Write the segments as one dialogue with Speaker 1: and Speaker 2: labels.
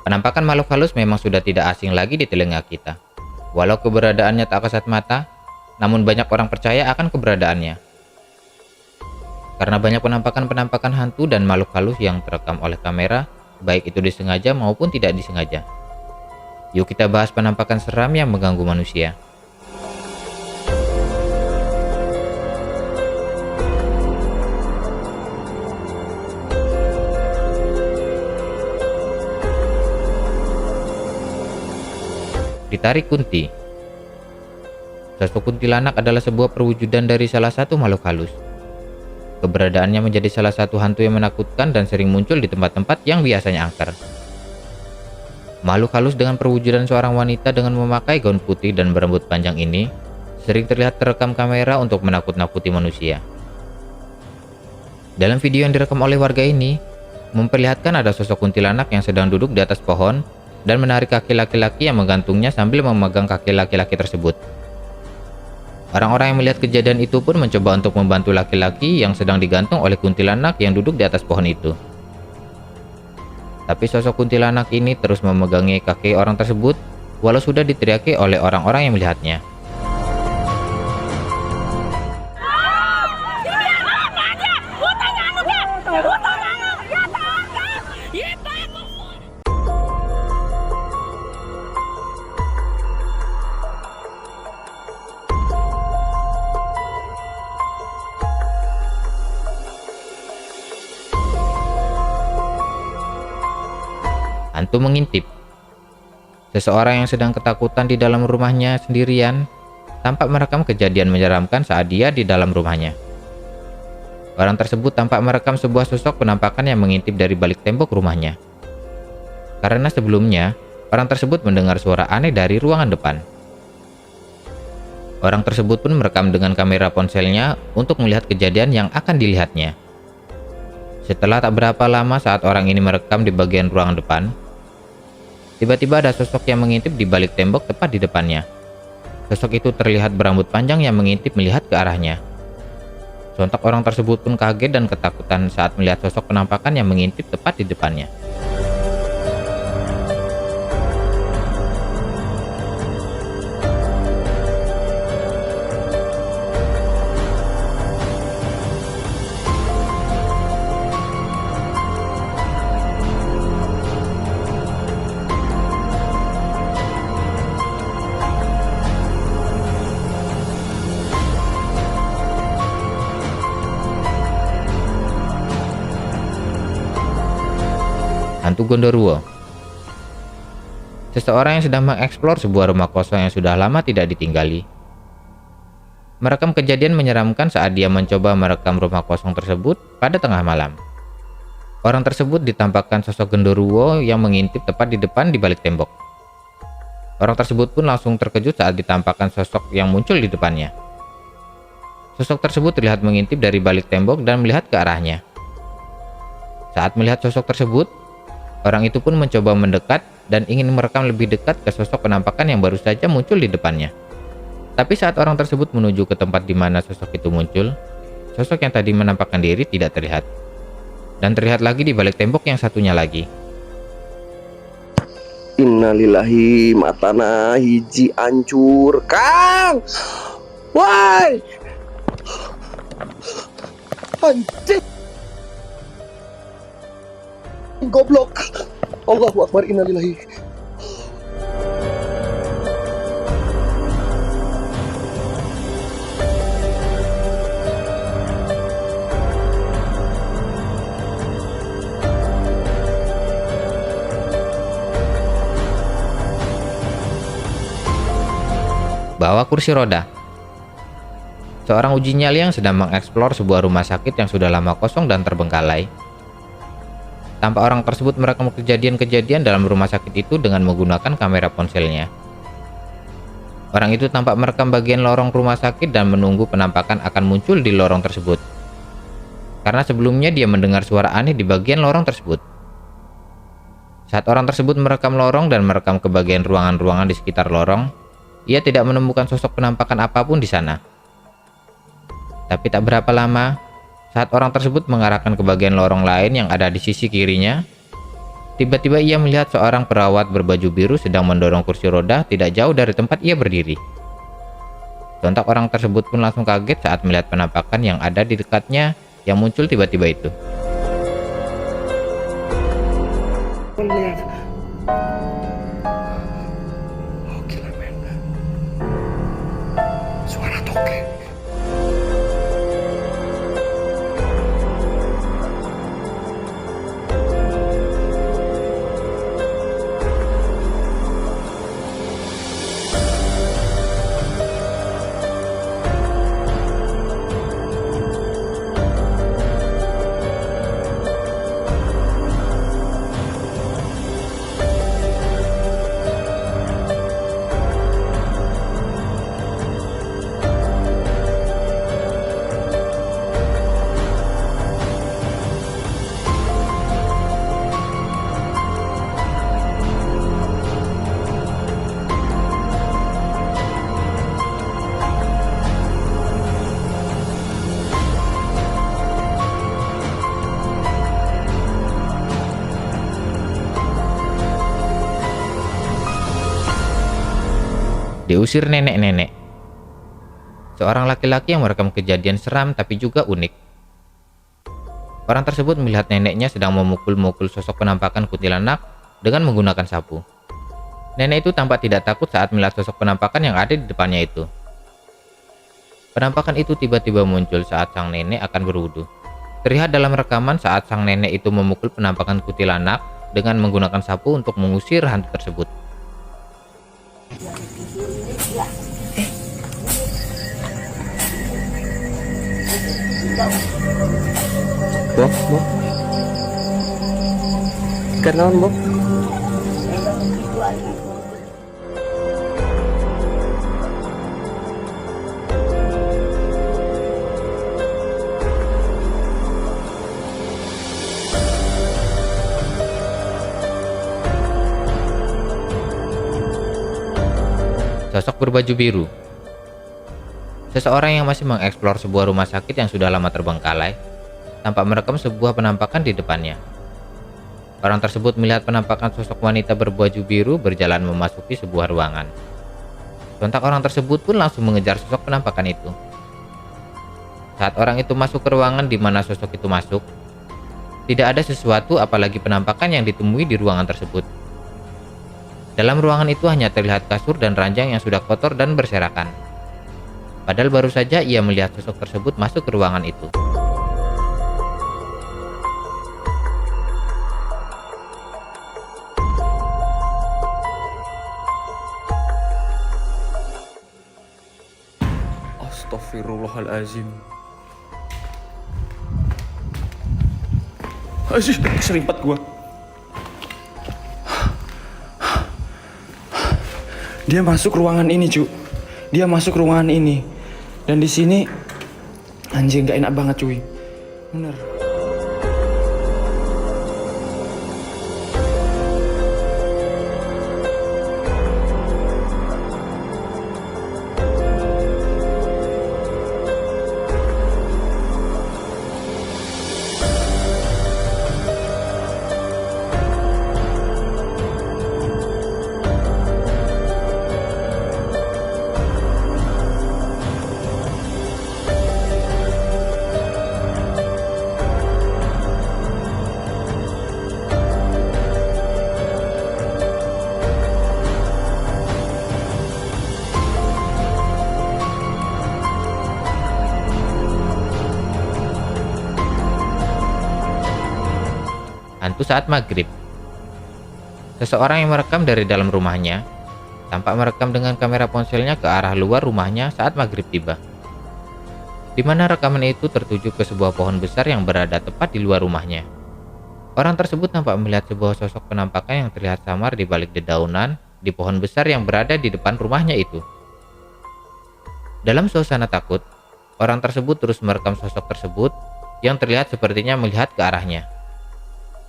Speaker 1: Penampakan makhluk halus memang sudah tidak asing lagi di telinga kita. Walau keberadaannya tak kasat mata, namun banyak orang percaya akan keberadaannya. Karena banyak penampakan-penampakan hantu dan makhluk halus yang terekam oleh kamera, baik itu disengaja maupun tidak disengaja. Yuk kita bahas penampakan seram yang mengganggu manusia. Ditarik Kunti. Sosok kuntilanak adalah sebuah perwujudan dari salah satu makhluk halus. Keberadaannya menjadi salah satu hantu yang menakutkan dan sering muncul di tempat-tempat yang biasanya angker. Makhluk halus dengan perwujudan seorang wanita dengan memakai gaun putih dan berambut panjang ini sering terlihat terekam kamera untuk menakut-nakuti manusia. Dalam video yang direkam oleh warga ini, memperlihatkan ada sosok kuntilanak yang sedang duduk di atas pohon dan menarik kaki laki-laki yang menggantungnya sambil memegang kaki laki-laki tersebut. Orang-orang yang melihat kejadian itu pun mencoba untuk membantu laki-laki yang sedang digantung oleh kuntilanak yang duduk di atas pohon itu. Tapi sosok kuntilanak ini terus memegangi kaki orang tersebut walau sudah diteriaki oleh orang-orang yang melihatnya. Hantu mengintip. Seseorang yang sedang ketakutan di dalam rumahnya sendirian tampak merekam kejadian menyeramkan saat dia di dalam rumahnya. Orang tersebut tampak merekam sebuah sosok penampakan yang mengintip dari balik tembok rumahnya. Karena sebelumnya, orang tersebut mendengar suara aneh dari ruangan depan. Orang tersebut pun merekam dengan kamera ponselnya untuk melihat kejadian yang akan dilihatnya. Setelah tak berapa lama saat orang ini merekam di bagian ruangan depan, tiba-tiba ada sosok yang mengintip di balik tembok tepat di depannya. Sosok itu terlihat berambut panjang yang mengintip melihat ke arahnya. Sontak orang tersebut pun kaget dan ketakutan saat melihat sosok penampakan yang mengintip tepat di depannya. Hantu Gondoruo. Seseorang yang sedang mengeksplor sebuah rumah kosong yang sudah lama tidak ditinggali. Merekam kejadian menyeramkan saat dia mencoba merekam rumah kosong tersebut pada tengah malam. Orang tersebut ditampakkan sosok Gondoruo yang mengintip tepat di depan di balik tembok. Orang tersebut pun langsung terkejut saat ditampakkan sosok yang muncul di depannya. Sosok tersebut terlihat mengintip dari balik tembok dan melihat ke arahnya. Saat melihat sosok tersebut, orang itu pun mencoba mendekat dan ingin merekam lebih dekat ke sosok penampakan yang baru saja muncul di depannya. Tapi saat orang tersebut menuju ke tempat di mana sosok itu muncul, sosok yang tadi menampakkan diri tidak terlihat. Dan terlihat lagi di balik tembok yang satunya lagi.
Speaker 2: Innalillahi, matana hiji ancur, Kang. Woi. Anjing. Goblok. Allahu Akbar, innalillahi.
Speaker 1: Bawa kursi roda. Seorang uji nyali yang sedang mengeksplor sebuah rumah sakit yang sudah lama kosong dan terbengkalai. Tampak orang tersebut merekam kejadian-kejadian dalam rumah sakit itu dengan menggunakan kamera ponselnya. Orang itu tampak merekam bagian lorong rumah sakit dan menunggu penampakan akan muncul di lorong tersebut. Karena sebelumnya dia mendengar suara aneh di bagian lorong tersebut. Saat orang tersebut merekam lorong dan merekam ke bagian ruangan-ruangan di sekitar lorong, ia tidak menemukan sosok penampakan apapun di sana. Tapi tak berapa lama, saat orang tersebut mengarahkan ke bagian lorong lain yang ada di sisi kirinya, tiba-tiba ia melihat seorang perawat berbaju biru sedang mendorong kursi roda tidak jauh dari tempat ia berdiri. Sontak orang tersebut pun langsung kaget saat melihat penampakan yang ada di dekatnya yang muncul tiba-tiba itu.
Speaker 2: Lihat. Oh gila men. Suara tokek.
Speaker 1: Diusir nenek-nenek. Seorang laki-laki yang merekam kejadian seram tapi juga unik. Orang tersebut melihat neneknya sedang memukul-mukul sosok penampakan kuntilanak dengan menggunakan sapu. Nenek itu tampak tidak takut saat melihat sosok penampakan yang ada di depannya itu. Penampakan itu tiba-tiba muncul saat sang nenek akan berwudu. Terlihat dalam rekaman saat sang nenek itu memukul penampakan kuntilanak dengan menggunakan sapu untuk mengusir hantu tersebut.
Speaker 2: Bob. Kenaon, Bob?
Speaker 1: Sosok berbaju biru. Seseorang yang masih mengeksplor sebuah rumah sakit yang sudah lama terbengkalai, tampak merekam sebuah penampakan di depannya. Orang tersebut melihat penampakan sosok wanita berbaju biru berjalan memasuki sebuah ruangan. Sontak orang tersebut pun langsung mengejar sosok penampakan itu. Saat orang itu masuk ke ruangan di mana sosok itu masuk, tidak ada sesuatu apalagi penampakan yang ditemui di ruangan tersebut. Dalam ruangan itu hanya terlihat kasur dan ranjang yang sudah kotor dan berserakan. Padahal baru saja ia melihat sosok tersebut masuk ke ruangan itu.
Speaker 3: Astaghfirullahalazim. Asyik, keserimpet gua. Dia masuk ruangan ini, cu. Dia masuk ruangan ini. Dan di sini anjing gak enak banget, cuy. Bener.
Speaker 1: Hantu saat maghrib. Seseorang yang merekam dari dalam rumahnya tampak merekam dengan kamera ponselnya ke arah luar rumahnya saat maghrib tiba. Di mana rekaman itu tertuju ke sebuah pohon besar yang berada tepat di luar rumahnya. Orang tersebut tampak melihat sebuah sosok penampakan yang terlihat samar di balik dedaunan di pohon besar yang berada di depan rumahnya itu. Dalam suasana takut, orang tersebut terus merekam sosok tersebut yang terlihat sepertinya melihat ke arahnya.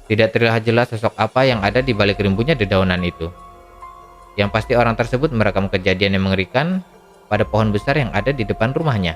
Speaker 1: Tidak terlihat jelas sosok apa yang ada di balik rimbunnya dedaunan itu. Yang pasti orang tersebut merekam kejadian yang mengerikan pada pohon besar yang ada di depan rumahnya.